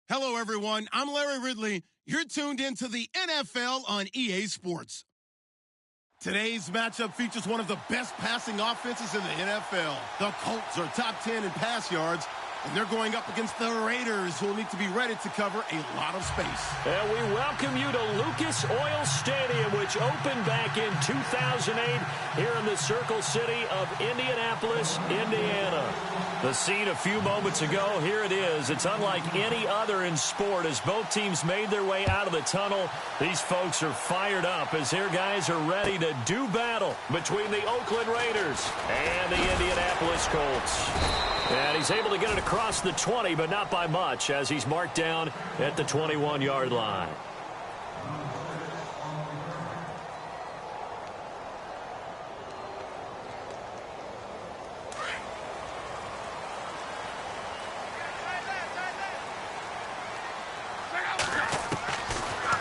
Hello, everyone. I'm Larry Ridley. You're tuned into the NFL on EA Sports. Today's matchup features one of the best passing offenses in the NFL. The Colts are top 10 in pass yards, and they're going up against the Raiders, who will need to be ready to cover a lot of space. And we welcome you to Lucas Oil Stadium, which opened back in 2008 here in the Circle City of Indianapolis, Indiana. The scene a few moments ago, here it is. It's unlike any other in sport. As both teams made their way out of the tunnel, these folks are fired up as their guys are ready to do battle between the Oakland Raiders and the Indianapolis Colts. And he's able to get it across the 20, but not by much, as he's marked down at the 21-yard line.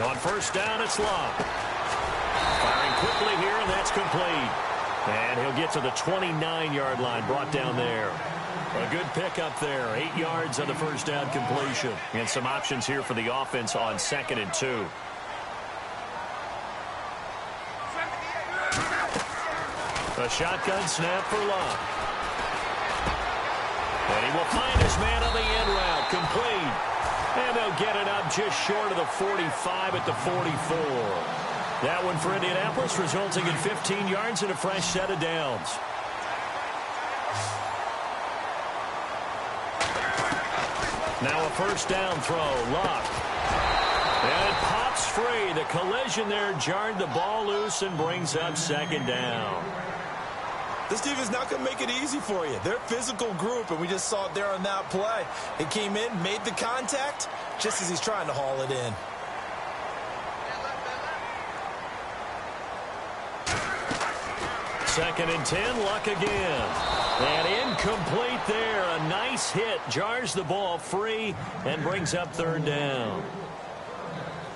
On first down, it's Love. Firing quickly here, and that's complete. And he'll get to the 29-yard line, brought down there. A good pickup there. 8 yards on the first down completion. And some options here for the offense on 2nd and 2. A shotgun snap for Love. And he will find his man on the end route. Complete. And they'll get it up just short of the 45 at the 44. That one for Indianapolis, resulting in 15 yards and a fresh set of downs. Now a first down throw. Luck. And it pops free. The collision there jarred the ball loose and brings up 2nd down. This team is not going to make it easy for you. They're a physical group, and we just saw it there on that play. It came in, made the contact, just as he's trying to haul it in. Second and 10, Luck again. And incomplete there. A nice hit. Jars the ball free and brings up 3rd down.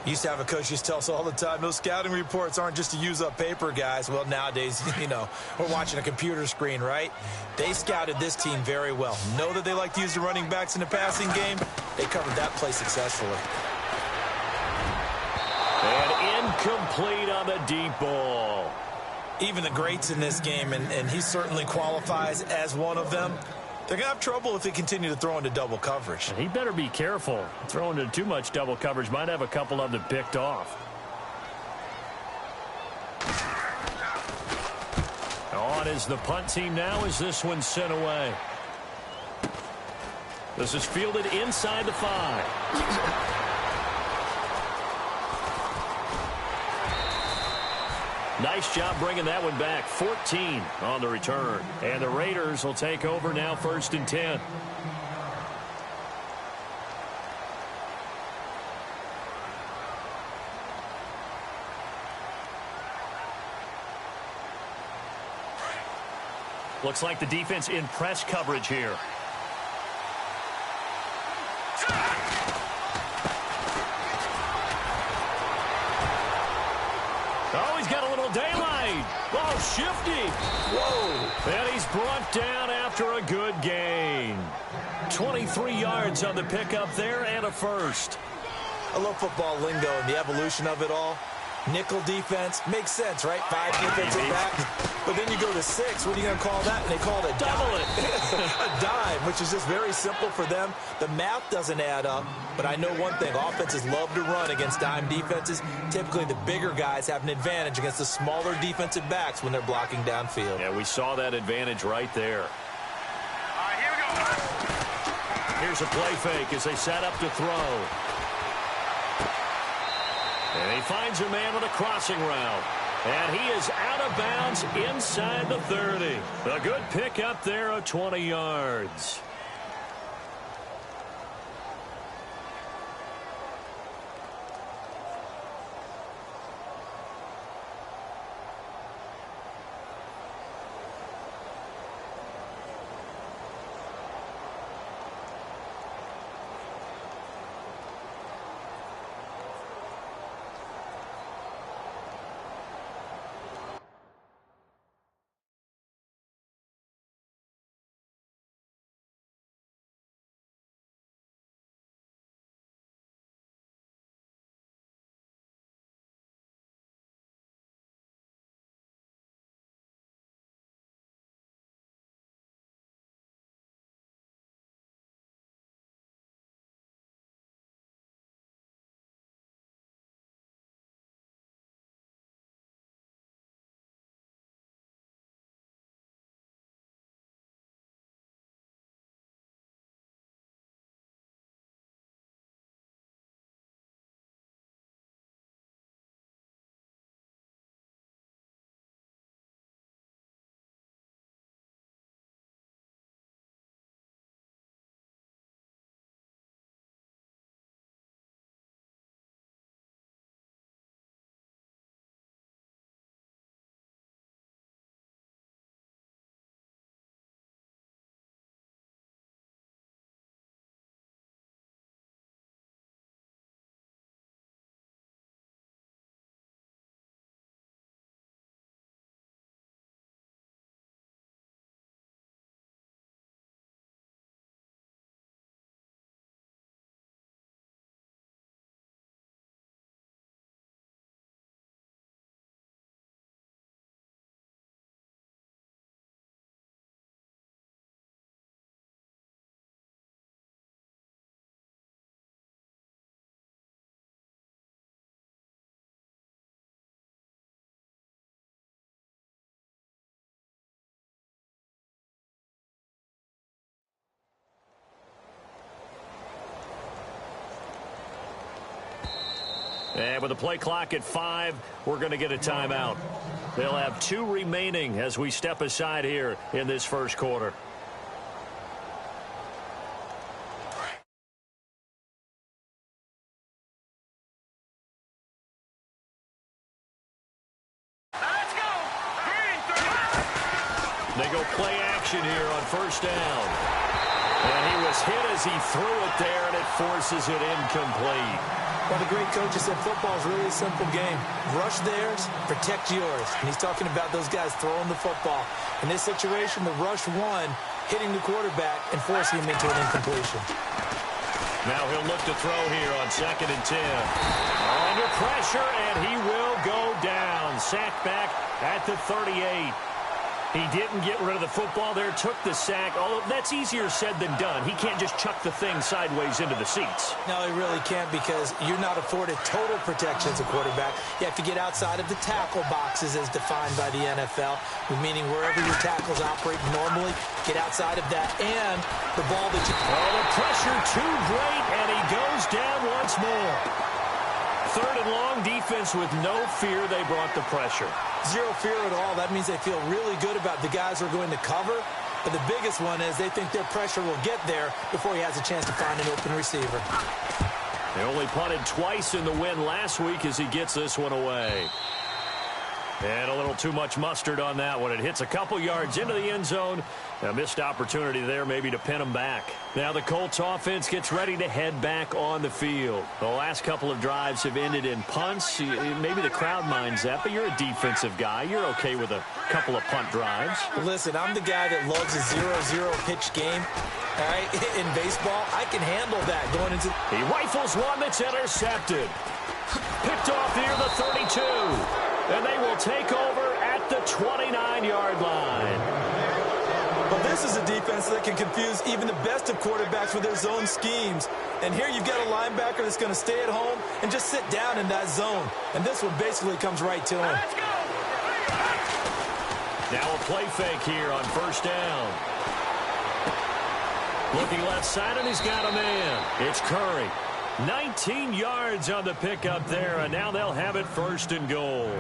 Used to have a coach used to tell us all the time, those scouting reports aren't just to use up paper, guys. Well, nowadays, we're watching a computer screen, right? They scouted this team very well. Know that they like to use the running backs in the passing game. They covered that play successfully. And incomplete on the deep ball. Even the greats in this game, and he certainly qualifies as one of them, they're going to have trouble if they continue to throw into double coverage. He better be careful. Throwing into too much double coverage might have a couple of them picked off. On is the punt team now as this one's sent away. This is fielded inside the 5. Nice job bringing that one back. 14 on the return. And the Raiders will take over now, 1st and 10. Looks like the defense in press coverage here. Oh, he's got a little daylight. Oh, shifty. Whoa. And he's brought down after a good gain. 23 yards on the pickup there and a first. I love football lingo and the evolution of it all. Nickel defense makes sense, right? 5 defensive backs. But then you go to 6. What are you going to call that? And they call it a double it. A dime, which is just very simple for them. The math doesn't add up. But I know one thing. Offenses love to run against dime defenses. Typically, the bigger guys have an advantage against the smaller defensive backs when they're blocking downfield. Yeah, we saw that advantage right there. All right, here we go. Here's a play fake as they set up to throw. And he finds a man on a crossing route. And he is out of bounds inside the 30. A good pick up there of 20 yards. And with the play clock at 5, we're going to get a timeout. They'll have 2 remaining as we step aside here in this first quarter. They go play action here on first down. And he was hit as he threw it there, and it forces it incomplete. Well, the great coach said football is really a simple game. Rush theirs, protect yours. And he's talking about those guys throwing the football. In this situation, the rush won, hitting the quarterback and forcing him into an incompletion. Now he'll look to throw here on 2nd and 10. Under pressure, and he will go down. Sacked back at the 38. He didn't get rid of the football there, took the sack. Although that's easier said than done. He can't just chuck the thing sideways into the seats. No, he really can't, because you're not afforded total protection as a quarterback. You have to get outside of the tackle boxes as defined by the NFL, meaning wherever your tackles operate normally, get outside of that, and the ball that you... Oh, the pressure too great, and he goes down once more. 3rd and long, defense with no fear. They brought the pressure. Zero fear at all. That means they feel really good about the guys who are going to cover. But the biggest one is they think their pressure will get there before he has a chance to find an open receiver. They only punted twice in the win last week as he gets this one away. And a little too much mustard on that one. It hits a couple yards into the end zone. A missed opportunity there maybe to pin him back. Now the Colts offense gets ready to head back on the field. The last couple of drives have ended in punts. Maybe the crowd minds that, but you're a defensive guy. You're okay with a couple of punt drives. Listen, I'm the guy that loves a 0-0 pitch game. All right, in baseball, I can handle that going into... He rifles one that's intercepted. Picked off near the 32. And they will take over at the 29-yard line. Well, this is a defense that can confuse even the best of quarterbacks with their zone schemes. And here you've got a linebacker that's going to stay at home and just sit down in that zone. And this one basically comes right to him. Now a play fake here on first down. Looking left side, and he's got a man. It's Curry. 19 yards on the pickup there, and now they'll have it 1st and goal.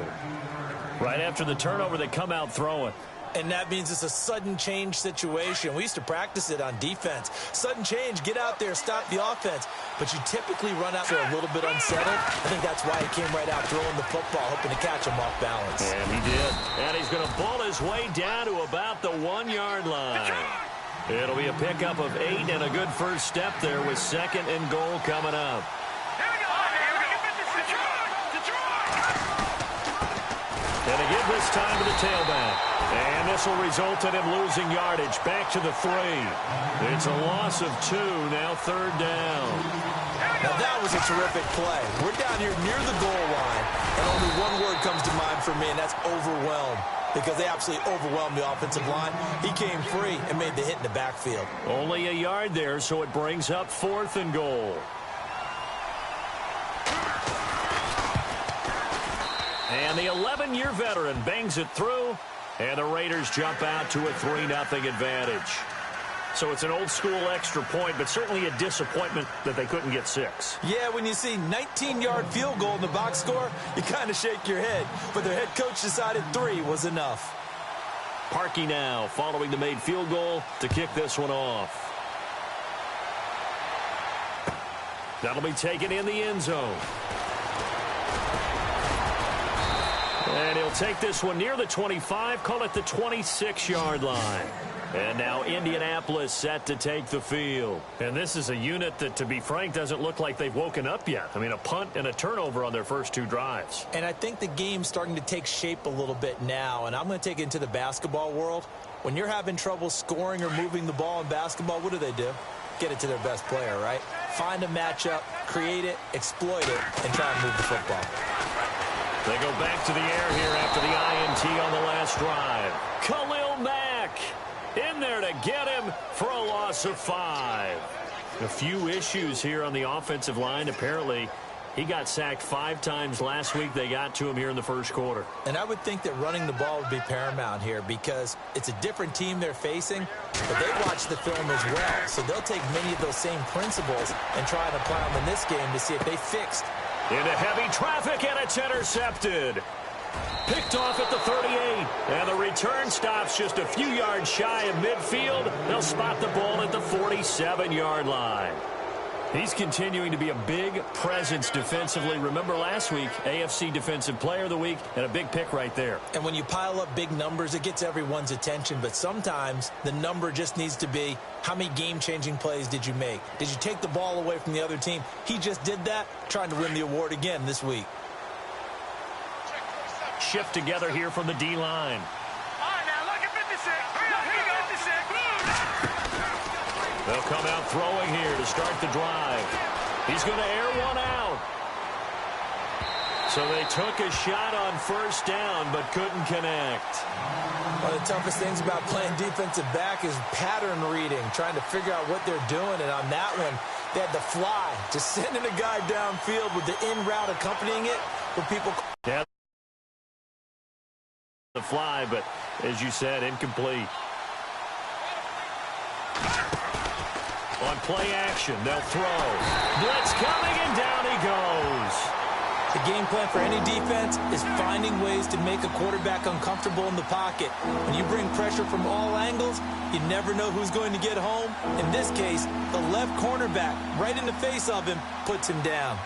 Right after the turnover, they come out throwing. And that means it's a sudden change situation. We used to practice it on defense. Sudden change, get out there, stop the offense. But you typically run out there a little bit unsettled. I think that's why he came right out throwing the football, hoping to catch him off balance. And he did. And he's going to ball his way down to about the 1-yard line. It'll be a pickup of 8 and a good first step there with 2nd and goal coming up. And again this time to the tailback. And this will result in him losing yardage. Back to the 3. It's a loss of 2. Now 3rd down. Now that was a terrific play. We're down here near the goal line. And only one word comes to mind for me, and that's overwhelmed. Because they absolutely overwhelmed the offensive line. He came free and made the hit in the backfield. Only a yard there, so it brings up 4th and goal. And the 11-year veteran bangs it through, and the Raiders jump out to a 3-0 advantage. So it's an old-school extra point, but certainly a disappointment that they couldn't get 6. Yeah, when you see 19-yard field goal in the box score, you kind of shake your head. But their head coach decided 3 was enough. Parkey now following the made field goal to kick this one off. That'll be taken in the end zone. And he'll take this one near the 25, call it the 26-yard line. And now Indianapolis set to take the field. And this is a unit that, to be frank, doesn't look like they've woken up yet. I mean, a punt and a turnover on their first 2 drives. And I think the game's starting to take shape a little bit now. And I'm going to take it into the basketball world. When you're having trouble scoring or moving the ball in basketball, what do? Get it to their best player, right? Find a matchup, create it, exploit it, and try and move the football. They go back to the air here after the INT on the last drive. Khalil Mack in there to get him for a loss of 5. A few issues here on the offensive line. Apparently, he got sacked 5 times last week. They got to him here in the first quarter. And I would think that running the ball would be paramount here because it's a different team they're facing, but they watch the film as well. So they'll take many of those same principles and try and apply them in this game to see if they fixed Into heavy traffic, and it's intercepted. Picked off at the 38, and the return stops just a few yards shy of midfield. They'll spot the ball at the 47-yard line. He's continuing to be a big presence defensively. Remember last week, AFC Defensive Player of the Week, and a big pick right there. And when you pile up big numbers, it gets everyone's attention. But sometimes the number just needs to be, how many game-changing plays did you make? Did you take the ball away from the other team? He just did that, trying to win the award again this week. Shift together here from the D-line. All right, now look at 56. Here you go, 56. They'll come out throwing here to start the drive. He's going to air one out. So they took a shot on first down but couldn't connect. One of the toughest things about playing defensive back is pattern reading, trying to figure out what they're doing. And on that one, they had the fly, just sending a guy downfield with the in route accompanying it. Where people... Yeah. The fly, but as you said, incomplete. On play action, they'll throw. Blitz coming, and down he goes. The game plan for any defense is finding ways to make a quarterback uncomfortable in the pocket. When you bring pressure from all angles, you never know who's going to get home. In this case, the left cornerback, right in the face of him, puts him down.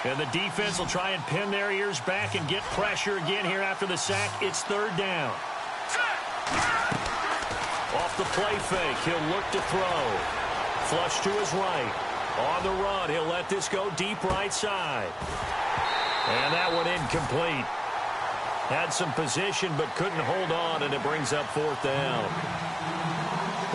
And the defense will try and pin their ears back and get pressure again here after the sack. It's third down. Off the play fake, he'll look to throw. Flush to his right. On the run, he'll let this go deep right side. And that one incomplete. Had some position but couldn't hold on, and it brings up fourth down.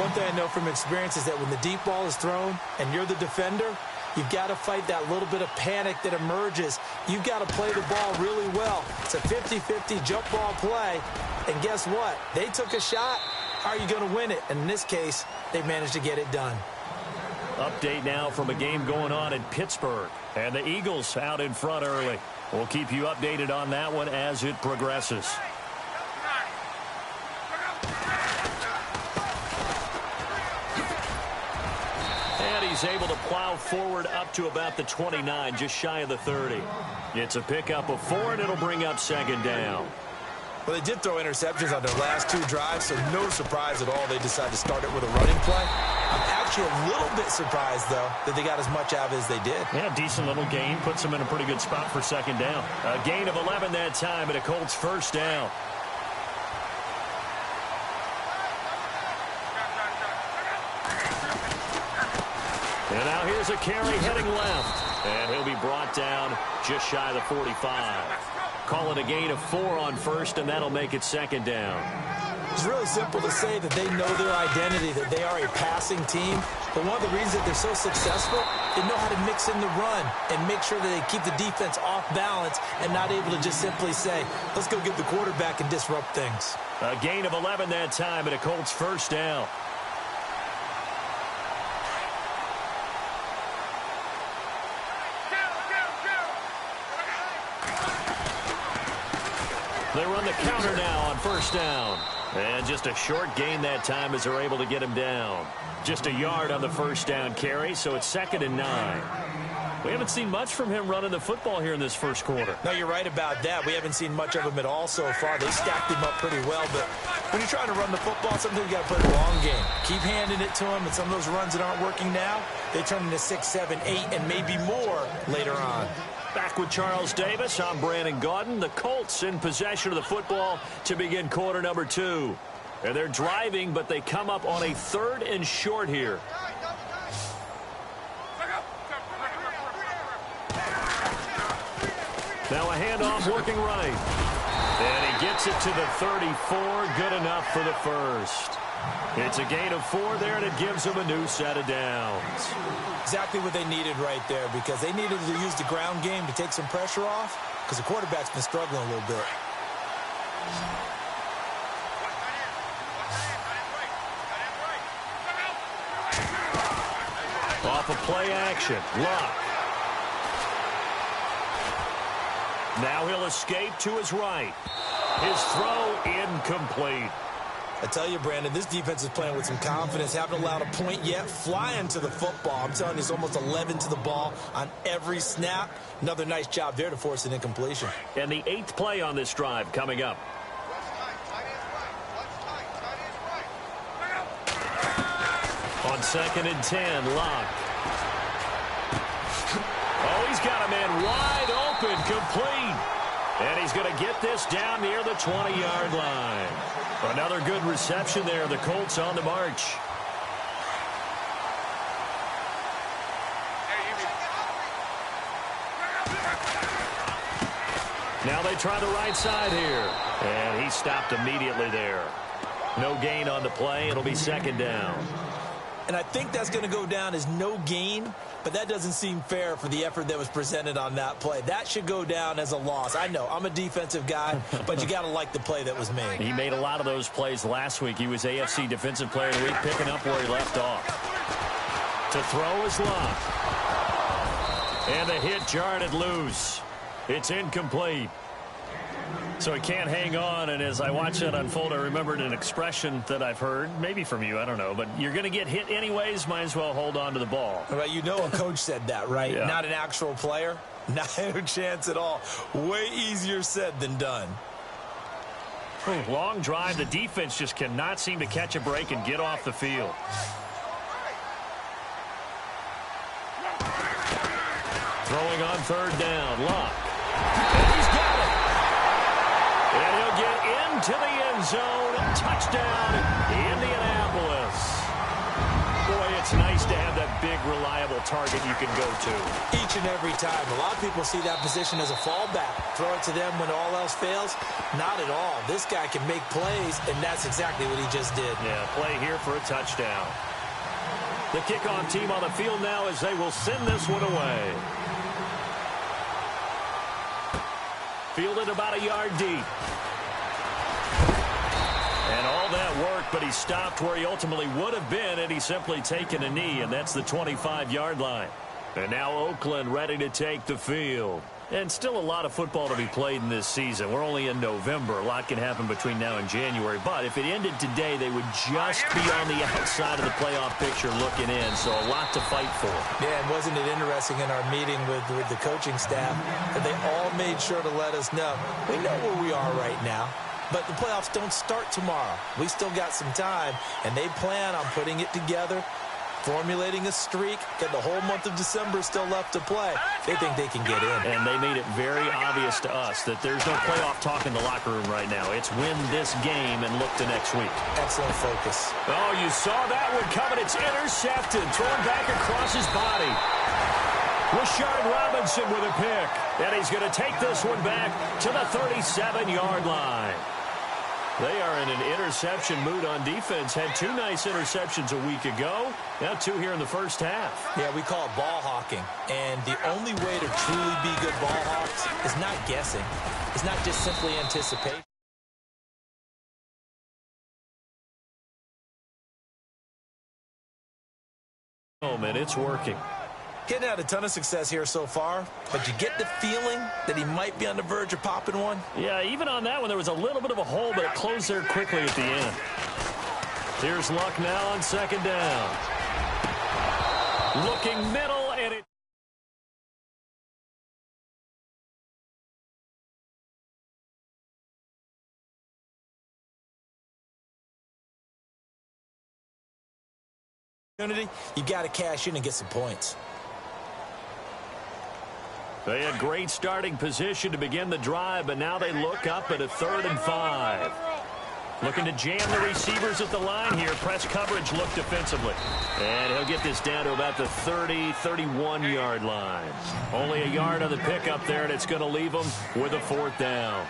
One thing I know from experience is that when the deep ball is thrown and you're the defender, you've got to fight that little bit of panic that emerges. You've got to play the ball really well. It's a 50-50 jump ball play. And guess what? They took a shot. How are you going to win it? And in this case, they managed to get it done. Update now from a game going on in Pittsburgh. And the Eagles out in front early. We'll keep you updated on that one as it progresses. And he's able to plow forward up to about the 29, just shy of the 30. It's a pickup of 4, and it'll bring up second down. Well, they did throw interceptions on their last 2 drives, so no surprise at all they decided to start it with a running play. I'm actually a little bit surprised, though, that they got as much out of it as they did. Yeah, decent little gain. Puts them in a pretty good spot for second down. A gain of 11 that time, and a Colts first down. And now here's a carry heading left. And he'll be brought down just shy of the 45. Call it a gain of 4 on first, and that'll make it second down. It's really simple to say that they know their identity, that they are a passing team. But one of the reasons that they're so successful, they know how to mix in the run and make sure that they keep the defense off balance and not able to just simply say, let's go get the quarterback and disrupt things. A gain of 11 that time, and a Colts first down. They run the counter now on first down. And just a short gain that time as they're able to get him down. Just a yard on the first down carry, so it's 2nd and 9. We haven't seen much from him running the football here in this first quarter. No, you're right about that. We haven't seen much of him at all so far. They stacked him up pretty well, but when you're trying to run the football, sometimes you got to play the long game. Keep handing it to him, and some of those runs that aren't working now, they turn into 6, 7, 8, and maybe more later on. Back with Charles Davis, I'm Brandon Gaudin. The Colts in possession of the football to begin quarter number 2. And they're driving, but they come up on a 3rd and short here. Now a handoff working right. And he gets it to the 34, good enough for the first. It's a gain of 4 there, and it gives them a new set of downs. Exactly what they needed right there, because they needed to use the ground game to take some pressure off, because the quarterback's been struggling a little bit. Off of play action, Luck. Now he'll escape to his right. His throw incomplete. I tell you, Brandon, this defense is playing with some confidence. Haven't allowed a point yet. Flying to the football. I'm telling you, it's almost 11 to the ball on every snap. Another nice job there to force an incompletion. And the 8th play on this drive coming up. On 2nd and 10, Locke. Oh, he's got a man wide open, complete. And he's going to get this down near the 20-yard line. Another good reception there. The Colts on the march. Now they try the right side here. And he stopped immediately there. No gain on the play. It'll be 2nd down. And I think that's going to go down as no gain, but that doesn't seem fair for the effort that was presented on that play. That should go down as a loss. I know, I'm a defensive guy, but you got to like the play that was made. He made a lot of those plays last week. He was AFC Defensive Player of the Week, picking up where he left off. To throw is Locke. And the hit jarred it loose. It's incomplete. So he can't hang on, and as I watch that unfold, I remembered an expression that I've heard, maybe from you, I don't know, but you're going to get hit anyways, might as well hold on to the ball. Well, you know a coach said that, right? Yeah. Not an actual player. Not a chance at all. Way easier said than done. Long drive. The defense just cannot seem to catch a break and get off the field. Throwing on 3rd down, Locke. And he's got it. And he'll get into the end zone. Touchdown, Indianapolis. Boy, it's nice to have that big, reliable target you can go to. Each and every time. A lot of people see that position as a fallback. Throw it to them when all else fails. Not at all. This guy can make plays, and that's exactly what he just did. Yeah, play here for a touchdown. The kickoff team on the field now as they will send this one away. Fielded about a yard deep. And all that work, but he stopped where he ultimately would have been had he simply taken a knee, and that's the 25-yard line. And now Oakland ready to take the field. And still a lot of football to be played in this season. We're only in November. A lot can happen between now and January. But if it ended today, they would just be on the outside of the playoff picture looking in. So a lot to fight for. Yeah, and wasn't it interesting in our meeting with the coaching staff that they all made sure to let us know. We know where we are right now. But the playoffs don't start tomorrow. We still got some time, and they plan on putting it together, formulating a streak, and the whole month of December still left to play. They think they can get in. And they made it very obvious to us that there's no playoff talk in the locker room right now. It's win this game and look to next week. Excellent focus. Oh, you saw that one coming. It's intercepted. Thrown back across his body. Rashard Robinson with a pick. And he's going to take this one back to the 37-yard line. They are in an interception mood on defense. Had 2 nice interceptions a week ago. Now 2 here in the first half. Yeah, we call it ball hawking. And the only way to truly be good ball hawks is not guessing. It's not just simply anticipation. Oh, man, it's working. Getting had a ton of success here so far, but you get the feeling that he might be on the verge of popping one. Yeah, even on that one, there was a little bit of a hole, but it closed there quickly at the end. Here's Luck now on 2nd down. Looking middle, and it... You got to cash in and get some points. They had great starting position to begin the drive, but now they look up at a 3rd and 5. Looking to jam the receivers at the line here. Press coverage look defensively. And he'll get this down to about the 30, 31-yard line. Only a yard on the pickup there, and it's going to leave him with a 4th down.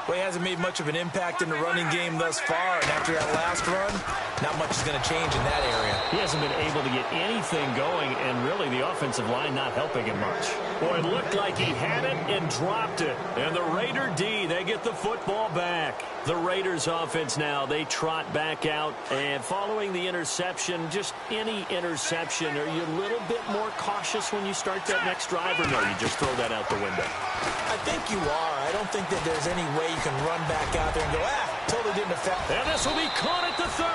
Well, he hasn't made much of an impact in the running game thus far, and after that last run, not much is going to change in that area. He hasn't been able to get anything going, and really the offensive line not helping him much. Boy, it looked like he had it and dropped it. And the Raider D, they get the football back. The Raiders offense now, they trot back out. And following the interception, just any interception, are you a little bit more cautious when you start that next drive, or no, you just throw that out the window? I think you are. I don't think that there's any way you can run back out there and go, totally didn't affect. And this will be caught at the 30.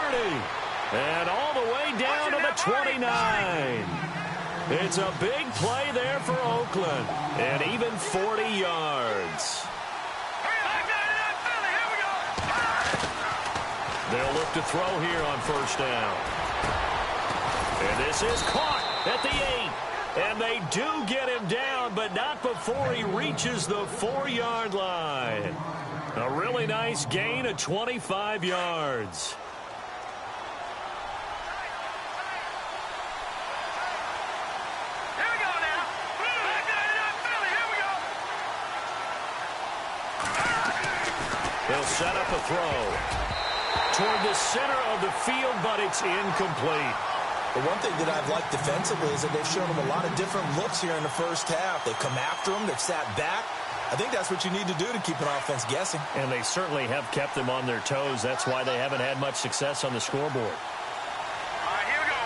And all the way down to the 29. It's a big play there for Oakland. And even 40 yards. They'll look to throw here on first down. And this is caught at the 8. And they do get him down, but not before he reaches the 4-yard line. A really nice gain of 25 yards. Here we go now. Here we go. They'll set up a throw toward the center of the field, but it's incomplete. The one thing that I've liked defensively is that they've shown him a lot of different looks here in the first half. They've come after him. They've sat back. I think that's what you need to do to keep an offense guessing. And they certainly have kept them on their toes. That's why they haven't had much success on the scoreboard. All right, here we go.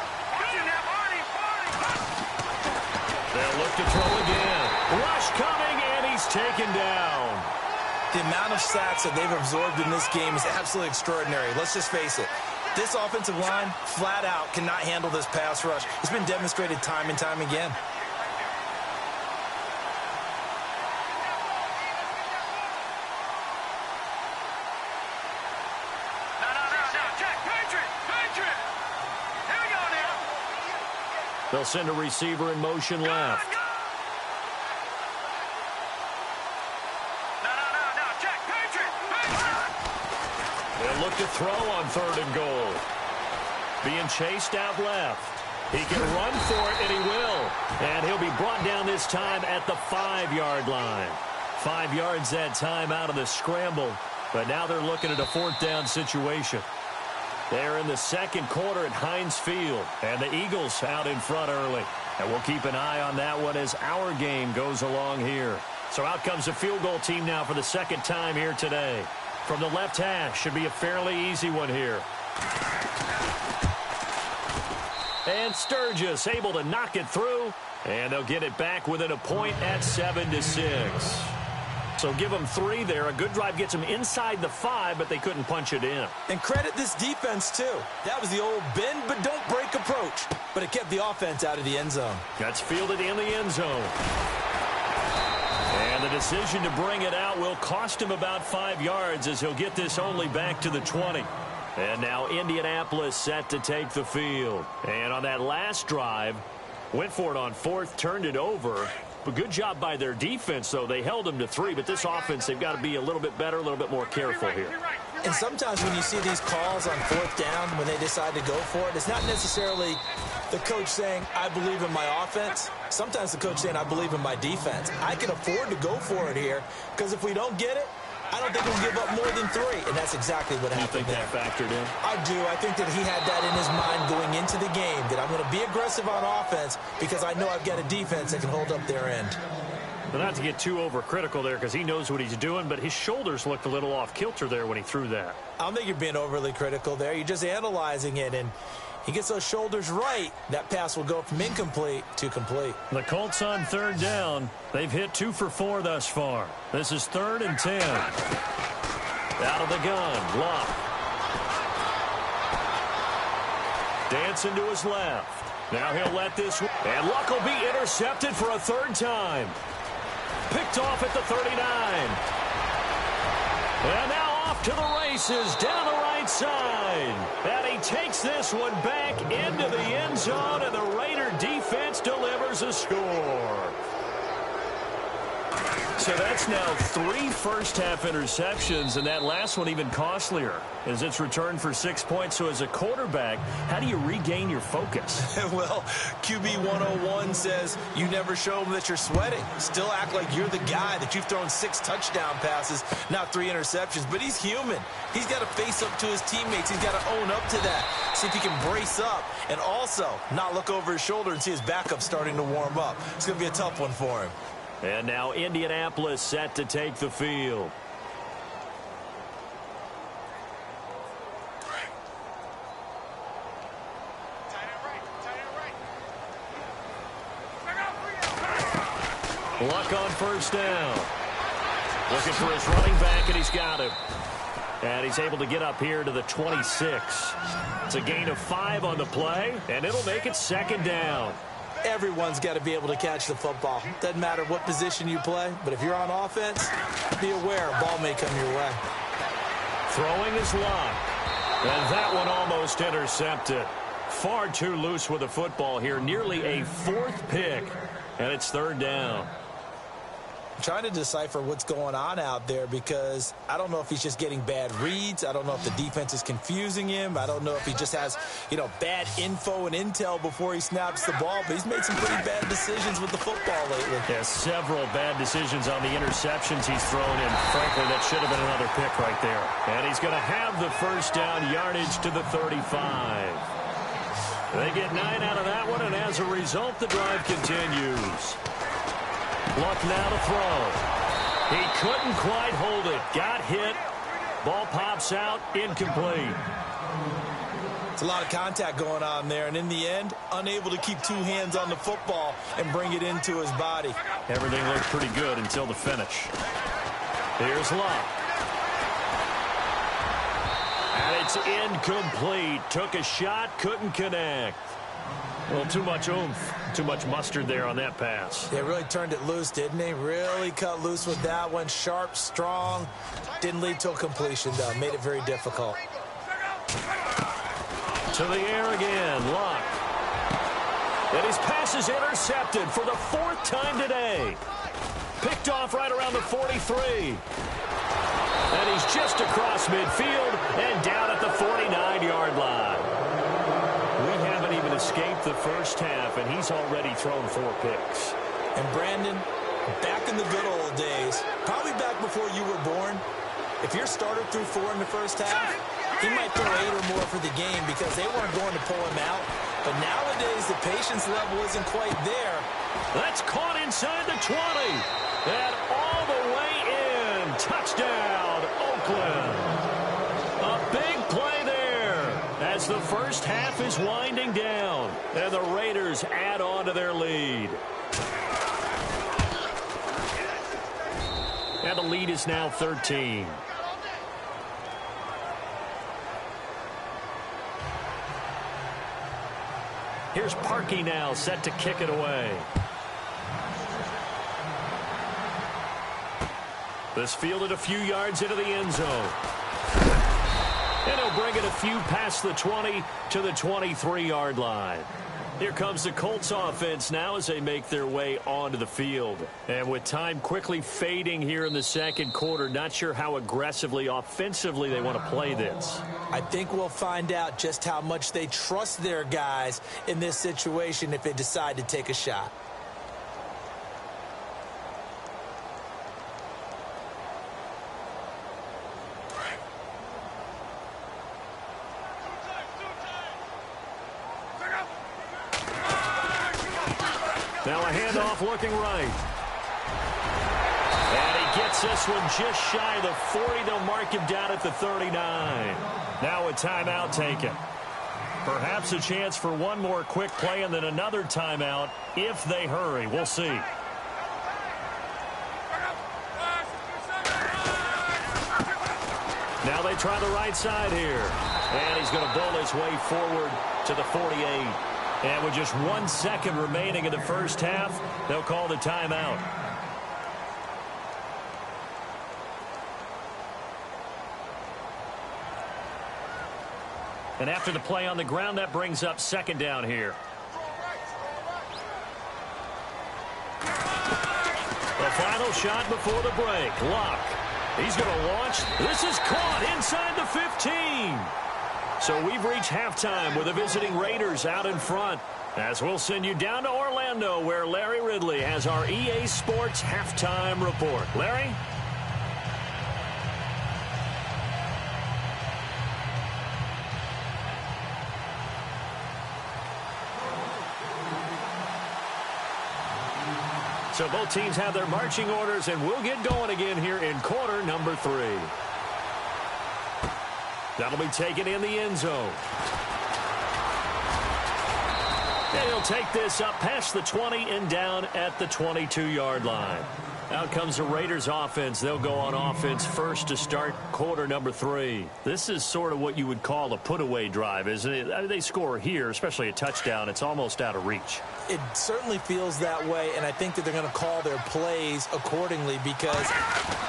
They'll look to throw again. Rush coming, and he's taken down. The amount of sacks that they've absorbed in this game is absolutely extraordinary. Let's just face it. This offensive line, flat out, cannot handle this pass rush. It's been demonstrated time and time again. They'll send a receiver in motion left. They'll look to throw on 3rd and goal. Being chased out left. He can run for it, and he will. And he'll be brought down this time at the 5-yard line. 5 yards that time out of the scramble. But now they're looking at a 4th down situation. They're in the second quarter at Heinz Field, and the Eagles out in front early. And we'll keep an eye on that one as our game goes along here. So out comes the field goal team now for the second time here today. From the left hash, should be a fairly easy one here. And Sturgis able to knock it through, and they'll get it back within a point at 7-6. So give them 3 there. A good drive gets them inside the 5, but they couldn't punch it in. And credit this defense, too. That was the old bend but don't break approach. But it kept the offense out of the end zone. That's fielded in the end zone. And the decision to bring it out will cost him about 5 yards as he'll get this only back to the 20. And now Indianapolis set to take the field. And on that last drive, went for it on 4th, turned it over. But good job by their defense, though. They held them to 3, but this offense, they've got to be a little bit better, a little bit more careful here. And sometimes when you see these calls on 4th down, when they decide to go for it, it's not necessarily the coach saying, I believe in my offense. Sometimes the coach saying, I believe in my defense. I can afford to go for it here, because if we don't get it, I don't think we'll give up more than 3, and that's exactly what happened. You think that factored in? I do. I think that he had that in his mind going into the game, that I'm going to be aggressive on offense because I know I've got a defense that can hold up their end. But not to get too overcritical there because he knows what he's doing, but his shoulders looked a little off kilter there when he threw that. I don't think you're being overly critical there. You're just analyzing it, and he gets those shoulders right, that pass will go from incomplete to complete. The Colts on 3rd down. They've hit 2 for 4 thus far. This is 3rd and 10. Out of the gun, Luck. Dancing to his left. Now he'll let this one. And Luck will be intercepted for a 3rd time. Picked off at the 39. And now off to the races down the right side. And he takes this one back into the end zone, and the Raider defense delivers a score. So that's now 3 first-half interceptions, and that last one even costlier as it's returned for 6 points. So as a quarterback, how do you regain your focus? Well, QB 101 says you never show them that you're sweating. Still act like you're the guy, that you've thrown 6 touchdown passes, not 3 interceptions. But he's human. He's got to face up to his teammates. He's got to own up to that. See if he can brace up and also not look over his shoulder and see his backup starting to warm up. It's going to be a tough one for him. And now Indianapolis set to take the field. Luck on first down. Looking for his running back, and he's got him. And he's able to get up here to the 26. It's a gain of 5 on the play, and it'll make it second down. Everyone's got to be able to catch the football. Doesn't matter what position you play, but if you're on offense, be aware a ball may come your way. Throwing is Locke. And that one almost intercepted. Far too loose with the football here. Nearly a 4th pick. And it's third down. I'm trying to decipher what's going on out there because I don't know if he's just getting bad reads. I don't know if the defense is confusing him. I don't know if he just has, bad info and intel before he snaps the ball. But he's made some pretty bad decisions with the football lately. Yeah, several bad decisions on the interceptions he's thrown in. Frankly, that should have been another pick right there. And he's going to have the first down yardage to the 35. They get 9 out of that one, and as a result, the drive continues. Luck now to throw. He couldn't quite hold it. Got hit. Ball pops out. Incomplete. It's a lot of contact going on there, and in the end, unable to keep 2 hands on the football and bring it into his body. Everything looked pretty good until the finish. Here's Luck. And it's incomplete. Took a shot, couldn't connect. Well, too much oomph, too much mustard there on that pass. They really turned it loose, didn't they? Really cut loose with that one. Sharp, strong. Didn't lead to a completion, though. Made it very difficult. To the air again, Luck. And his pass is intercepted for the 4th time today. Picked off right around the 43. And he's just across midfield and down at the 49-yard line. We haven't even escaped the first half, and he's already thrown 4 picks. And Brandon, back in the good old days, probably back before you were born, if your starter threw 4 in the first half, he might throw 8 or more for the game because they weren't going to pull him out. But nowadays, the patience level isn't quite there. That's caught inside the 20. And all the way in. Touchdown, Oakland. A big play there as the first half is winding down. And the Raiders add on to their lead. And the lead is now 13. Here's Parkey now, set to kick it away. This fielded a few yards into the end zone. And he'll bring it a few past the 20 to the 23-yard line. Here comes the Colts offense now as they make their way onto the field. And with time quickly fading here in the second quarter, not sure how aggressively, offensively they want to play this. I think we'll find out just how much they trust their guys in this situation if they decide to take a shot. Now a handoff looking right. And he gets this one just shy of the 40. They'll mark him down at the 39. Now a timeout taken. Perhaps a chance for one more quick play and then another timeout if they hurry. We'll see. Now they try the right side here. And he's going to bowl his way forward to the 48. And with just 1 second remaining in the first half, they'll call the timeout. And after the play on the ground, that brings up second down here. The final shot before the break. Luck. He's going to launch. This is caught inside the 15. So we've reached halftime with the visiting Raiders out in front. As we'll send you down to Orlando where Larry Ridley has our EA Sports halftime report. Larry? So both teams have their marching orders, and we'll get going again here in quarter number 3. That'll be taken in the end zone. And he'll take this up past the 20 and down at the 22-yard line. Out comes the Raiders offense. They'll go on offense first to start quarter number 3. This is sort of what you would call a put-away drive, isn't it? I mean, they score here, especially a touchdown. It's almost out of reach. It certainly feels that way, and I think that they're going to call their plays accordingly because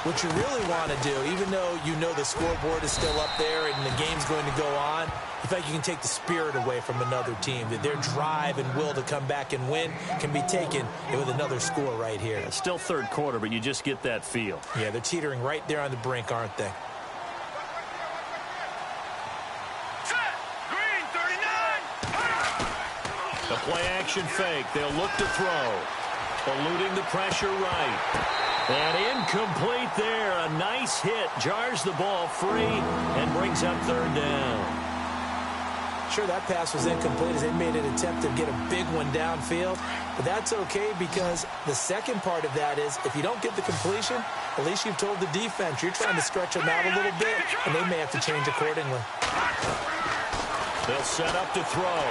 what you really want to do, even though you know the scoreboard is still up there and the game's going to go on, in fact, you can take the spirit away from another team. That their drive and will to come back and win can be taken with another score right here. Yeah, still third quarter, but you just get that feel. Yeah, they're teetering right there on the brink, aren't they? Set. Green 39. The play-action fake. They'll look to throw. Eluding the pressure right. And incomplete there. A nice hit. Jars the ball free and brings up third down. Sure, that pass was incomplete as they made an attempt to get a big one downfield. But that's okay because the second part of that is if you don't get the completion, at least you've told the defense you're trying to stretch them out a little bit, and they may have to change accordingly. They'll set up to throw.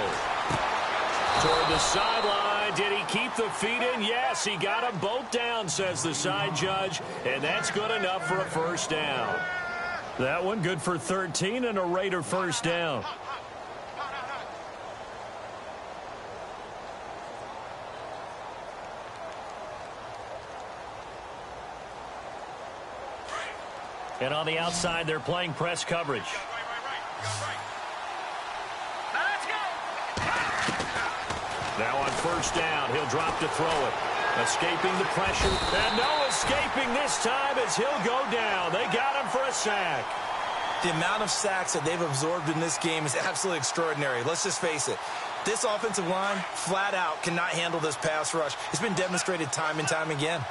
Toward the sideline. Did he keep the feet in? Yes, he got them both down, says the side judge. And that's good enough for a first down. That one good for 13 and a Raider first down. And on the outside, they're playing press coverage. Now on first down, he'll drop to throw it. Escaping the pressure. And no escaping this time as he'll go down. They got him for a sack. The amount of sacks that they've absorbed in this game is absolutely extraordinary. Let's just face it. This offensive line, flat out, cannot handle this pass rush. It's been demonstrated time and time again.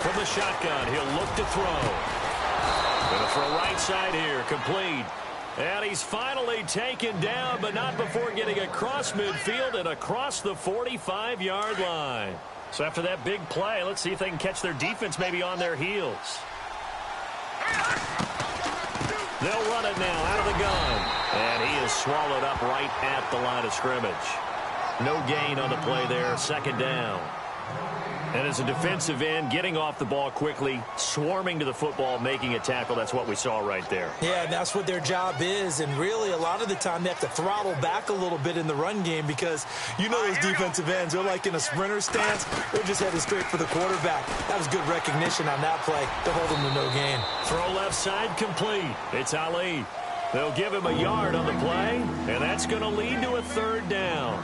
From the shotgun, he'll look to throw. Going to throw right side here, complete. And he's finally taken down, but not before getting across midfield and across the 45-yard line. So after that big play, let's see if they can catch their defense maybe on their heels. They'll run it now out of the gun. And he is swallowed up right at the line of scrimmage. No gain on the play there, second down. And as a defensive end, getting off the ball quickly, swarming to the football, making a tackle, that's what we saw right there. Yeah, and that's what their job is. And really, a lot of the time, they have to throttle back a little bit in the run game because you know those defensive ends, they're like in a sprinter stance. They're just headed straight for the quarterback. That was good recognition on that play to hold them to no gain. Throw left side complete. It's Ali. They'll give him a yard on the play, and that's going to lead to a third down.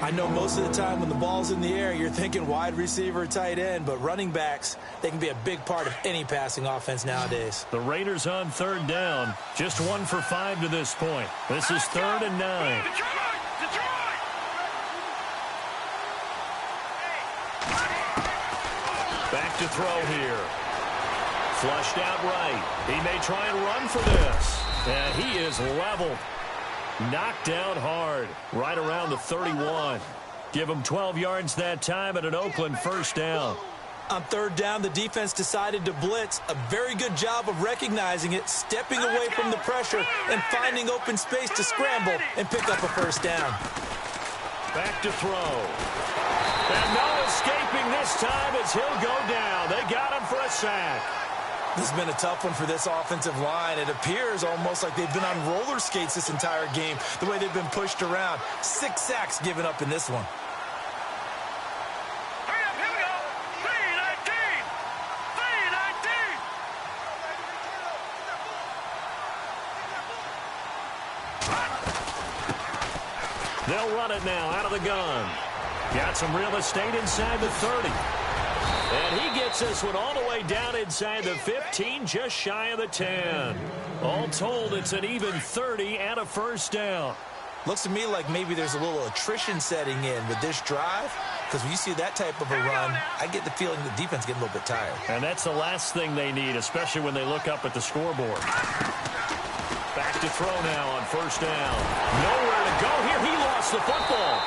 I know most of the time when the ball's in the air, you're thinking wide receiver, tight end, but running backs, they can be a big part of any passing offense nowadays. The Raiders on third down, just 1 for 5 to this point. This is 3rd and 9. Back to throw here. Flushed out right. He may try and run for this. And he is leveled. Knocked down hard, right around the 31. Give him 12 yards that time at an Oakland first down. On third down, the defense decided to blitz. A very good job of recognizing it, stepping away from the pressure, and finding open space to scramble and pick up a first down. Back to throw. And no escaping this time as he'll go down. They got him for a sack. This has been a tough one for this offensive line. It appears almost like they've been on roller skates this entire game, the way they've been pushed around. 6 sacks given up in this one. Here we go. 3-19. 3-19. They'll run it now out of the gun. Got some real estate inside the 30. And he gets this one all the way down inside the 15, just shy of the 10. All told, it's an even 30 and a first down. Looks to me like maybe there's a little attrition setting in with this drive, because when you see that type of a run, I get the feeling the defense getting a little bit tired. And that's the last thing they need, especially when they look up at the scoreboard. Back to throw now on first down. Nowhere to go here. He lost the football.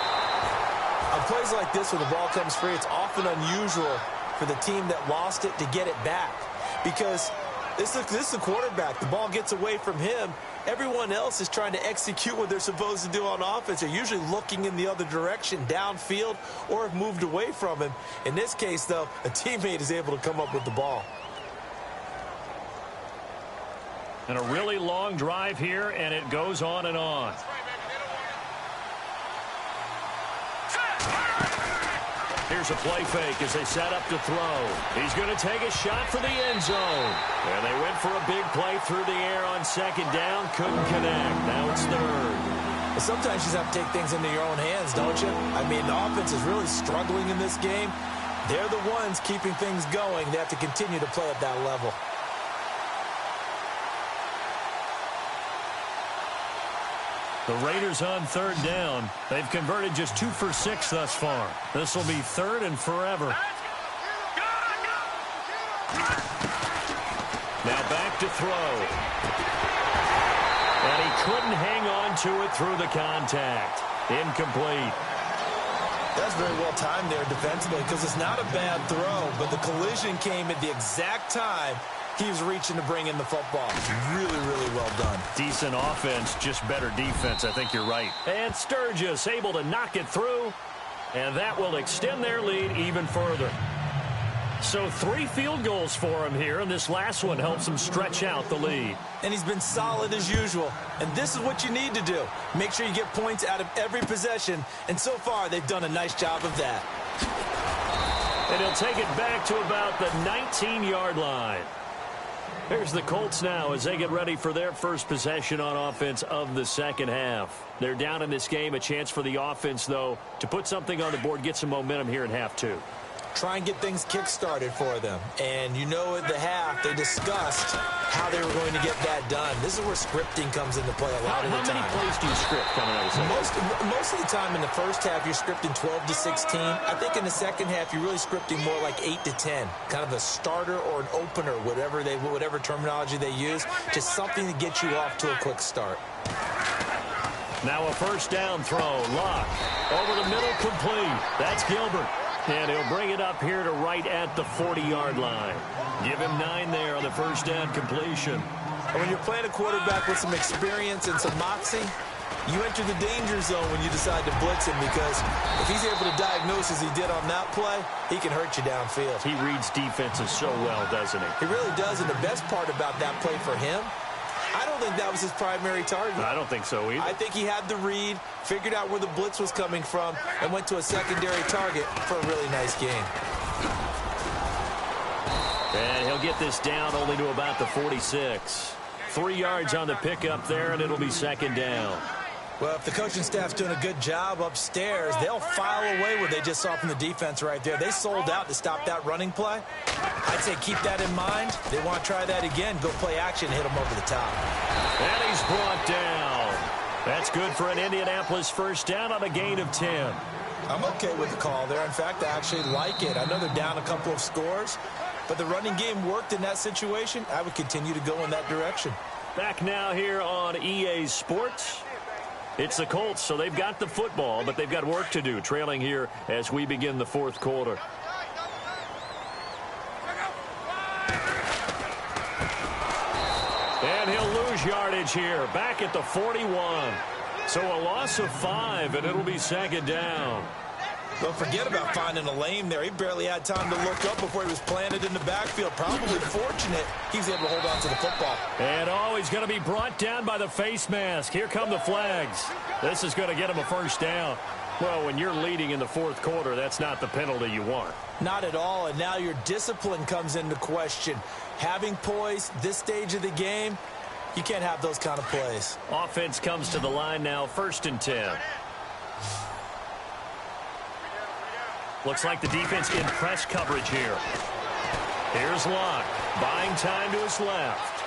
On plays like this, when the ball comes free, it's often unusual for the team that lost it to get it back, because this is the quarterback. The ball gets away from him, everyone else is trying to execute what they're supposed to do on offense. They're usually looking in the other direction, downfield, or have moved away from him. In this case, though, a teammate is able to come up with the ball. And a really long drive here, and it goes on and on. Here's a play fake as they set up to throw. He's going to take a shot for the end zone. And they went for a big play through the air on second down. Couldn't connect. Now it's third. Sometimes you just have to take things into your own hands, don't you? I mean, the offense is really struggling in this game. They're the ones keeping things going. They have to continue to play at that level. The Raiders on third down. They've converted just 2 for 6 thus far. This will be third and forever. Now back to throw. And he couldn't hang on to it through the contact. Incomplete. That's very well timed there defensively because it's not a bad throw, but the collision came at the exact time he was reaching to bring in the football. Really, really well done. Decent offense, just better defense. I think you're right. And Sturgis able to knock it through, and that will extend their lead even further. So 3 field goals for him here, and this last one helps him stretch out the lead. And he's been solid as usual. And this is what you need to do. Make sure you get points out of every possession, and so far they've done a nice job of that. And he'll take it back to about the 19-yard line. Here's the Colts now as they get ready for their first possession on offense of the second half. They're down in this game. A chance for the offense, though, to put something on the board, get some momentum here in half 2. Try and get things kick-started for them. And you know at the half, they discussed how they were going to get that done. This is where scripting comes into play a lot of the time. How many plays do you script coming out of the second? Most of the time in the first half, you're scripting 12 to 16. I think in the second half, you're really scripting more like 8 to 10. Kind of a starter or an opener, whatever terminology they use. Just something to get you off to a quick start. Now a first down throw. Locke over the middle, complete. That's Gilbert. And he'll bring it up here to right at the 40-yard line. Give him 9 there on the first down completion. And when you're playing a quarterback with some experience and some moxie, you enter the danger zone when you decide to blitz him because if he's able to diagnose as he did on that play, he can hurt you downfield. He reads defenses so well, doesn't he? He really does, and the best part about that play for him, I don't think that was his primary target. I don't think so either. I think he had the read, figured out where the blitz was coming from, and went to a secondary target for a really nice game. And he'll get this down only to about the 46. 3 yards on the pickup there, and it'll be second down. Well, if the coaching staff's doing a good job upstairs, they'll file away what they just saw from the defense right there. They sold out to stop that running play. I'd say keep that in mind. They want to try that again. Go play action and hit them over the top. And he's brought down. That's good for an Indianapolis first down on a gain of 10. I'm okay with the call there. In fact, I actually like it. I know they're down a couple of scores, but the running game worked in that situation. I would continue to go in that direction. Back now here on EA Sports. It's the Colts, so they've got the football, but they've got work to do, trailing here as we begin the fourth quarter. And he'll lose yardage here, back at the 41. So a loss of 5, and it'll be second down. Don't forget about finding a lane there. He barely had time to look up before he was planted in the backfield. Probably fortunate he was able to hold on to the football. And he's going to be brought down by the face mask. Here come the flags. This is going to get him a first down. Well, when you're leading in the fourth quarter, that's not the penalty you want. Not at all, and now your discipline comes into question. Having poise this stage of the game, you can't have those kind of plays. Offense comes to the line now, 1st and 10. Looks like the defense in press coverage here. Here's Locke, buying time to his left.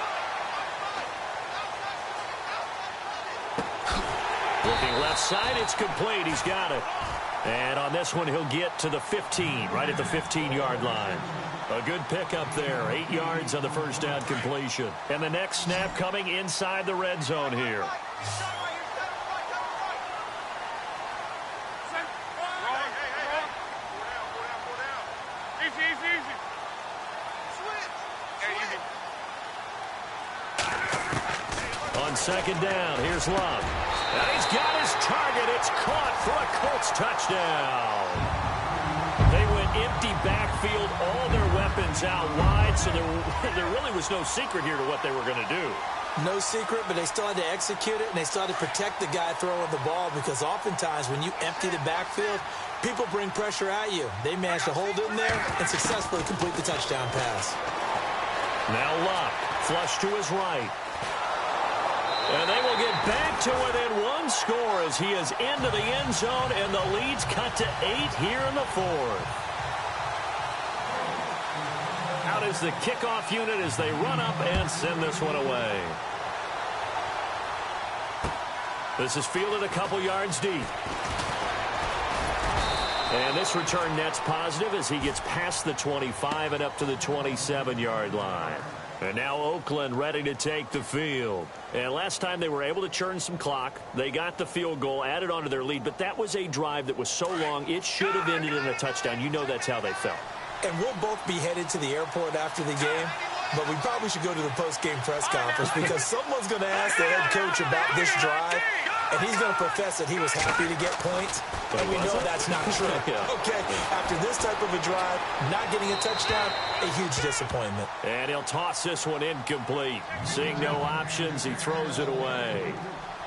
Looking left side, it's complete. He's got it. And on this one, he'll get to the 15, right at the 15-yard line. A good pickup there, 8 yards on the first down completion. And the next snap coming inside the red zone here. On on second down. Here's Love. And he's got his target. It's caught for a Colts touchdown. They went empty backfield, all their weapons out wide, so there really was no secret here to what they were going to do. No secret, but they still had to execute it, and they still had to protect the guy throwing the ball, because oftentimes when you empty the backfield, people bring pressure at you. They managed to hold in there and successfully complete the touchdown pass. Now Luck, flush to his right. And they will get back to within one score as he is into the end zone, and the lead's cut to 8 here in the fourth. Out is the kickoff unit as they run up and send this one away. This is fielded a couple yards deep. And this return net's positive as he gets past the 25 and up to the 27-yard line. And now Oakland ready to take the field. And last time they were able to churn some clock. They got the field goal, added on to their lead. But that was a drive that was so long, it should have ended in a touchdown. You know that's how they felt. And we'll both be headed to the airport after the game. But we probably should go to the post-game press conference, because someone's going to ask the head coach about this drive. And he's going to profess that he was happy to get points. And we know that's not true. Okay, after this type of a drive, not getting a touchdown, a huge disappointment. And he'll toss this one incomplete. Seeing no options, he throws it away.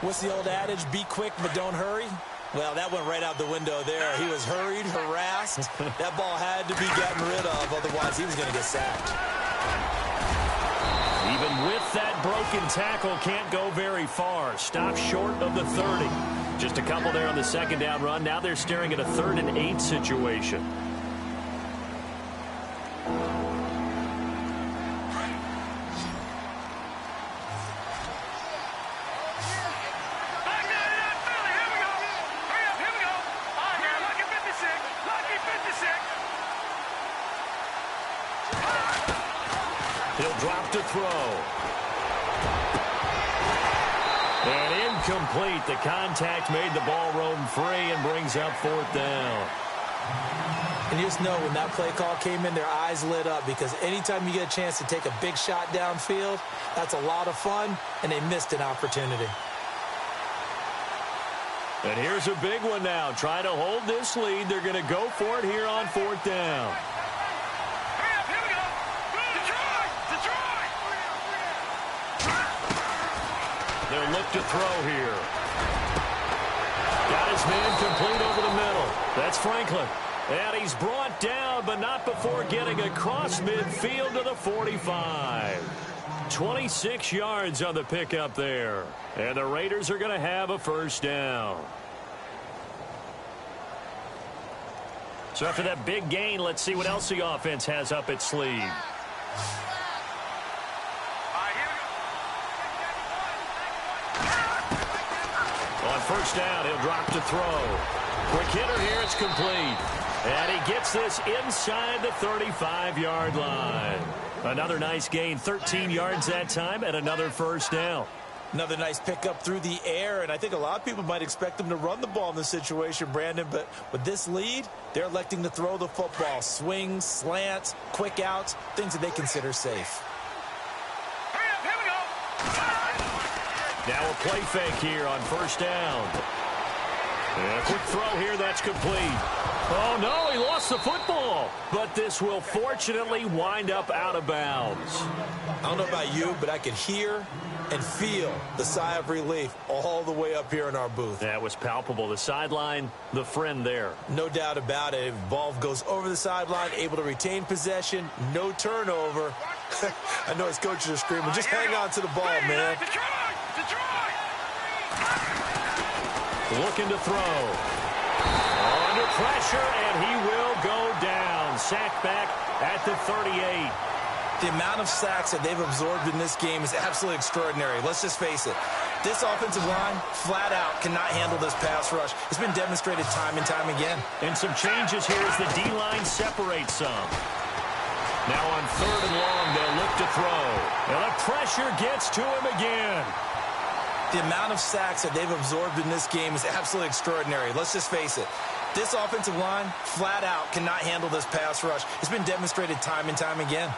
What's the old adage? Be quick, but don't hurry? Well, that went right out the window there. He was hurried, harassed. That ball had to be gotten rid of, otherwise he was going to get sacked. Even with that broken tackle, can't go very far. Stop short of the 30. Just a couple there on the second down run. Now they're staring at a 3rd and 8 situation. He'll drop to throw. And incomplete. The contact made the ball roam free and brings up 4th down. And you just know when that play call came in, their eyes lit up, because anytime you get a chance to take a big shot downfield, that's a lot of fun, and they missed an opportunity. And here's a big one now. Trying to hold this lead. They're going to go for it here on 4th down. They'll look to throw here. Got his man complete over the middle. That's Franklin. And he's brought down, but not before getting across midfield to the 45. 26 yards on the pickup there. And the Raiders are going to have a 1st down. So after that big gain, let's see what else the offense has up its sleeve. On 1st down, he'll drop to throw. Quick hitter here, it's complete. And he gets this inside the 35-yard line. Another nice gain, 13 yards that time, and another 1st down. Another nice pickup through the air, and I think a lot of people might expect them to run the ball in this situation, Brandon, but with this lead, they're electing to throw the football. Swings, slants, quick outs, things that they consider safe. Now a play fake here on 1st down. And a quick throw here, that's complete. Oh, no, he lost the football. But this will fortunately wind up out of bounds. I don't know about you, but I could hear and feel the sigh of relief all the way up here in our booth. That was palpable. The sideline, the friend there. No doubt about it. Ball goes over the sideline, able to retain possession, no turnover. I know his coaches are screaming, just hang on to the ball, man. Looking to throw. Under pressure, and he will go down. Sacked back at the 38. The amount of sacks that they've absorbed in this game is absolutely extraordinary. Let's just face it. This offensive line, flat out, cannot handle this pass rush. It's been demonstrated time and time again. And some changes here as the D-line separates some. Now on 3rd and long, they'll look to throw. And the pressure gets to him again. The amount of sacks that they've absorbed in this game is absolutely extraordinary. Let's just face it. This offensive line, flat out, cannot handle this pass rush. It's been demonstrated time and time again.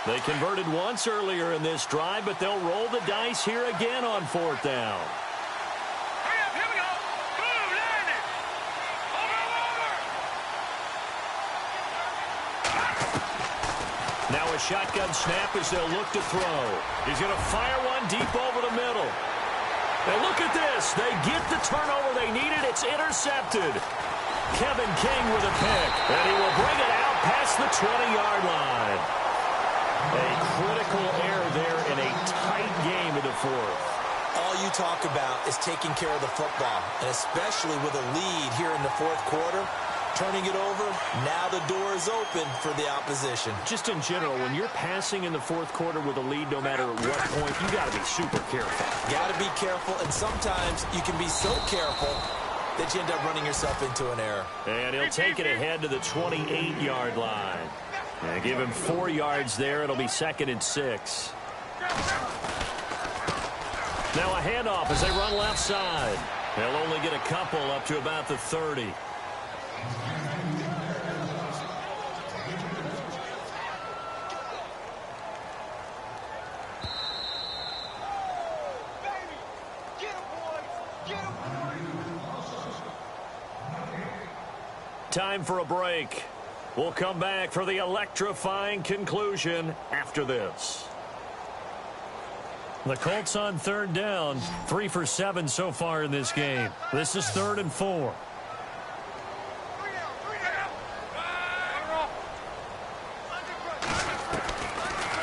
They converted once earlier in this drive, but they'll roll the dice here again on 4th down. Hurry up, here we go. Boom, land it. Over. Now a shotgun snap as they'll look to throw. He's going to fire one deep over the middle. And look at this. They get the turnover they needed. It's intercepted. Kevin King with a pick. And he will bring it out past the 20-yard line. A critical error there in a tight game in the 4th. All you talk about is taking care of the football, and especially with a lead here in the 4th quarter. Turning it over, now the door is open for the opposition. Just in general, when you're passing in the 4th quarter with a lead, no matter what point, you got to be super careful. Got to be careful, and sometimes you can be so careful that you end up running yourself into an error. And he'll take it ahead to the 28-yard line. And give him 4 yards there. It'll be 2nd and 6. Now a handoff as they run left side. They'll only get a couple up to about the 30. Time for a break. We'll come back for the electrifying conclusion after this. The Colts on 3rd down, 3 for 7 so far in this game. This is 3rd and 4.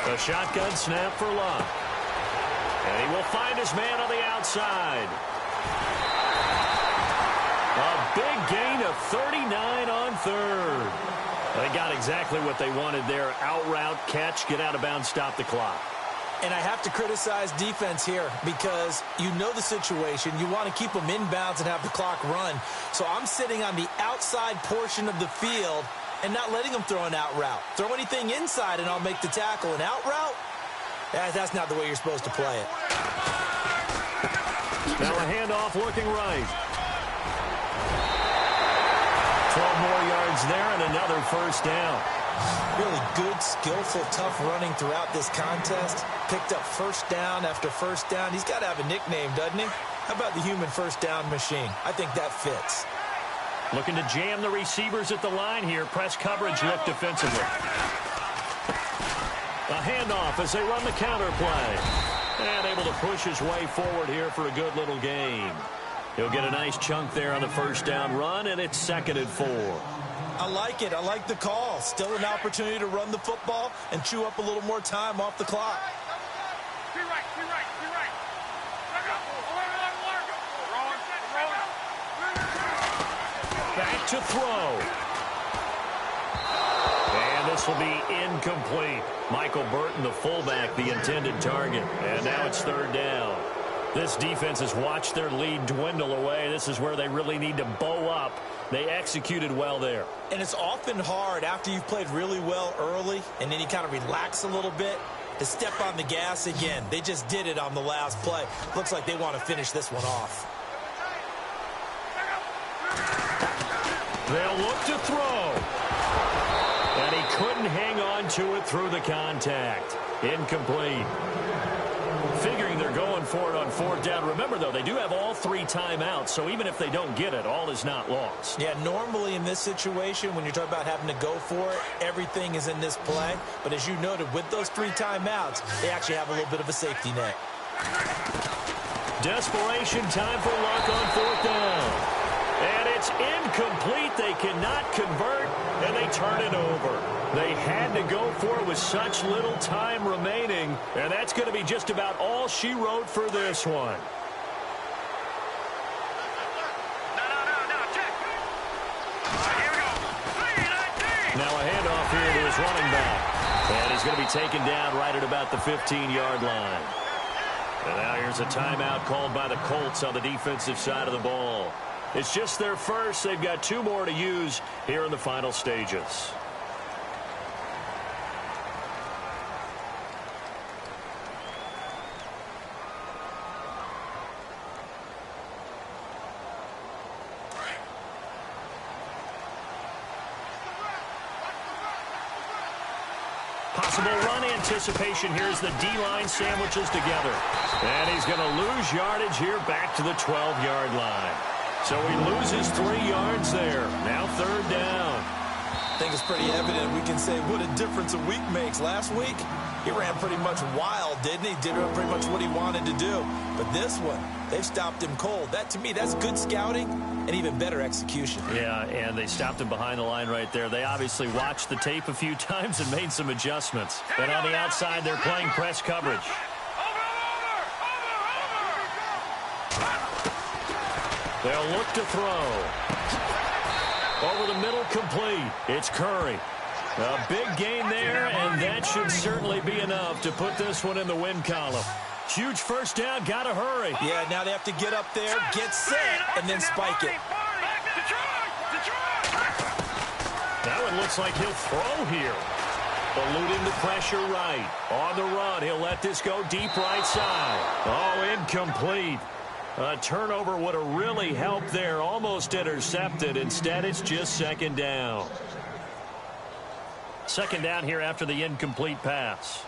A shotgun snap for Luck. And he will find his man on the outside. A big gain of 39 on 3rd. They got exactly what they wanted there. Out route, catch, get out of bounds, stop the clock. And I have to criticize defense here because you know the situation. You want to keep them inbounds and have the clock run. So I'm sitting on the outside portion of the field and not letting them throw an out route. Throw anything inside and I'll make the tackle. An out route? That's not the way you're supposed to play it. Now a handoff looking right. 12 more yards there and another 1st down. Really good, skillful, tough running throughout this contest. Picked up 1st down after 1st down. He's got to have a nickname, doesn't he? How about the human 1st down machine? I think that fits. Looking to jam the receivers at the line here. Press coverage look defensively. A handoff as they run the counter play. And able to push his way forward here for a good little gain. He'll get a nice chunk there on the 1st down run, and it's 2nd and 4. I like it. I like the call. Still an opportunity to run the football and chew up a little more time off the clock. Be right, be right, be right. Back to throw. And this will be incomplete. Michael Burton, the fullback, the intended target. And now it's 3rd down. This defense has watched their lead dwindle away. This is where they really need to bow up. They executed well there. And it's often hard after you've played really well early and then you kind of relax a little bit to step on the gas again. They just did it on the last play. Looks like they want to finish this one off. They'll look to throw. And he couldn't hang on to it through the contact. Incomplete. Figuring they're going for it on 4th down. Remember, though, they do have all 3 timeouts, so even if they don't get it, all is not lost. Yeah, normally in this situation, when you're talking about having to go for it, everything is in this play. But as you noted, with those 3 timeouts, they actually have a little bit of a safety net. Desperation time for Luck on 4th down. And it's incomplete. They cannot convert, and they turn it over. They had to go for it with such little time remaining, and that's going to be just about all she wrote for this one. No, check. Here we go. 3-19. Now a handoff here to his running back. And he's going to be taken down right at about the 15-yard line. And now here's a timeout called by the Colts on the defensive side of the ball. It's just their first. They've got 2 more to use here in the final stages. Possible run anticipation here as the D-line sandwiches together. And he's going to lose yardage here back to the 12-yard line. So he loses 3 yards there. Now 3rd down. I think it's pretty evident we can say what a difference a week makes. Last week, he ran pretty much wild, didn't he? Did pretty much what he wanted to do. But this one, they've stopped him cold. That, to me, that's good scouting and even better execution. Yeah, and they stopped him behind the line right there. They obviously watched the tape a few times and made some adjustments. But on the outside, they're playing press coverage. They'll look to throw. Over the middle, complete. It's Curry. A big gain there, and that should certainly be enough to put this one in the win column. Huge first down, gotta hurry. Yeah, now they have to get up there, get set, and then spike it. Now it looks like he'll throw here. Eluding the pressure right. On the run, he'll let this go deep right side. Oh, incomplete. A turnover would have really helped there. Almost intercepted. Instead, it's just 2nd down. 2nd down here after the incomplete pass.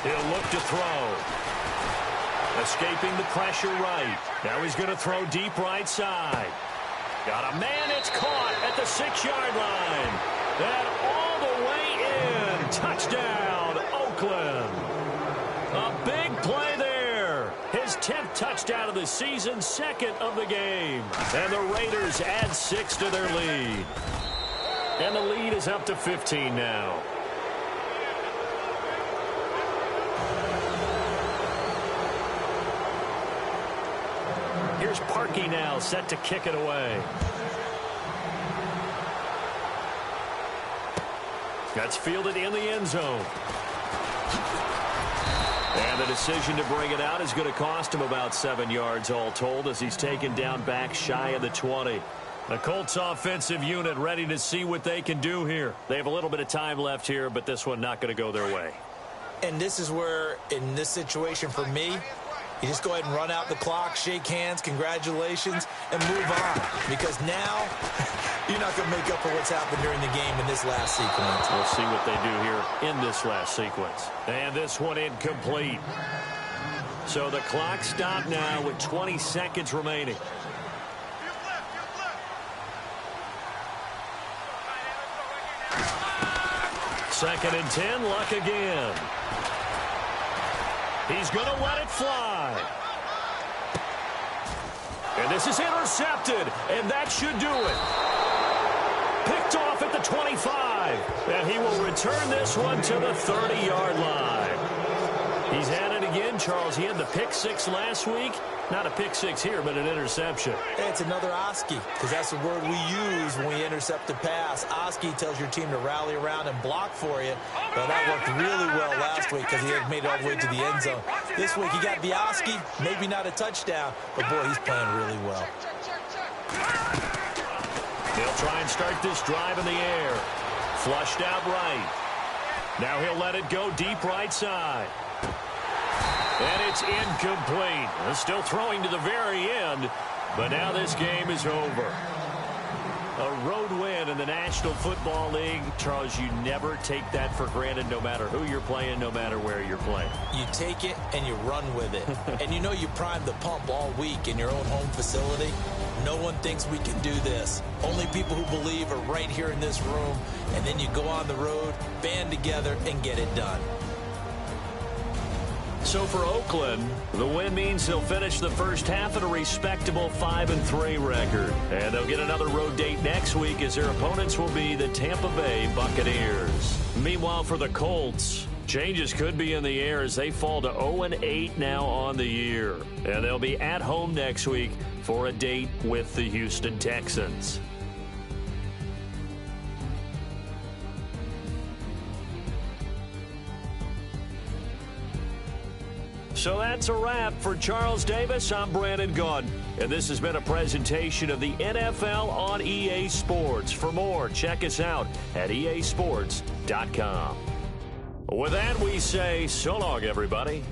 He'll look to throw. Escaping the pressure right. Now he's going to throw deep right side. Got a man. It's caught at the 6-yard line. And all the way in. Touchdown, Oakland. A big play there. His 10th touchdown of the season, 2nd of the game. And the Raiders add 6 to their lead. And the lead is up to 15 now. Here's Parkey now, set to kick it away. That's fielded in the end zone. And the decision to bring it out is going to cost him about 7 yards all told as he's taken down back shy of the 20. The Colts offensive unit ready to see what they can do here. They have a little bit of time left here, but this one not going to go their way. And this is where, in this situation for me, you just go ahead and run out the clock, shake hands, congratulations, and move on. Because now, you're not going to make up for what's happened during the game in this last sequence. We'll see what they do here in this last sequence. And this one incomplete. So the clock stopped now with 20 seconds remaining. Second and 10, Luck again. He's going to let it fly. And this is intercepted, and that should do it. Picked off at the 25, and he will return this one to the 30-yard line. He's at it again, Charles. He had the pick 6 last week. Not a pick 6 here, but an interception. Hey, it's another Oski, because that's the word we use when we intercept a pass. Oski tells your team to rally around and block for you. Well, that worked really well last week because he had made it all the way to the end zone. This week he got the Oski, maybe not a touchdown, but boy, he's playing really well. He'll try and start this drive in the air. Flushed out right. Now he'll let it go deep right side. And it's incomplete. Still throwing to the very end, but now this game is over. A road win in the National Football League. Charles, you never take that for granted no matter who you're playing, no matter where you're playing. You take it and you run with it. And you know you primed the pump all week in your own home facility. No one thinks we can do this. Only people who believe are right here in this room. And then you go on the road, band together, and get it done. So for Oakland, the win means they'll finish the first half at a respectable 5-3 record. And they'll get another road date next week as their opponents will be the Tampa Bay Buccaneers. Meanwhile, for the Colts, changes could be in the air as they fall to 0-8 now on the year. And they'll be at home next week for a date with the Houston Texans. So that's a wrap. For Charles Davis, I'm Brandon Gaudin. And this has been a presentation of the NFL on EA Sports. For more, check us out at easports.com. With that, we say so long, everybody.